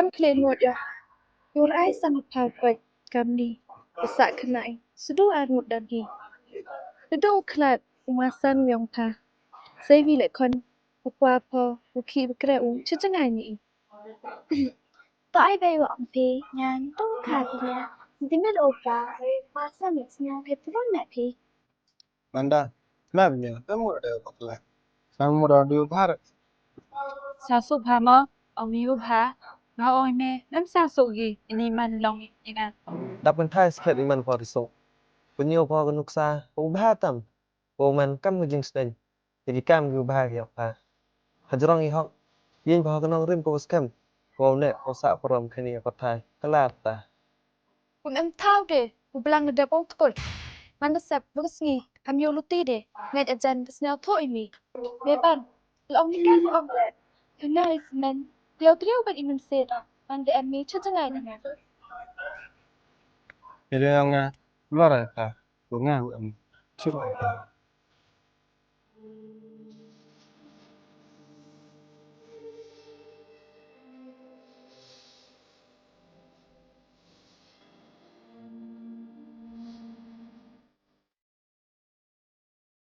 Con kle nuột ya. Your eyes are perfect. Kamni. Sa kanai. Sudu arut dan hi. Sudu klat umasan yong pa. Say vi lại con. Qua po. Khi bkre u. Chứ chẳng ai nhỉ. Tại vì bọn phí nhàn tốt thật nha. Thì biết ổ cả rồi mà sao được nhau thì rất mẹ phí. Manda, मैं भी नहीं तब मुझे पता है हम मुझे दियो Bharat Sasu Pama, Omiu Pa, Naoime, and Sasugi, in Iman Long in a ดับกันท้ายสเปดมันพอที่สุดปุ่นโยพอกันนุกซาปูบ้าต่ำปูมันกำมือจิงสเตนจะกิกำอยู่บ้าเกี่ยวพาหัดร้องอีฮอกยิงพอกันน้องริมโกสแคมปูเนี่ยโอสะพรมคณีกอดไทยกลาตา Kun em thao de. Ublang na dabong tukol. Manasap. Bagas ngi. Am yo luti de. Ngay ajan. Snell thoi mi. Beban. Long ni ka sa le. Nice man. Liao triao ban iman set. Man de em mi. Chứ chẳng ai nhỉ. मेरे यहाँ वाला था वो ना हम चुप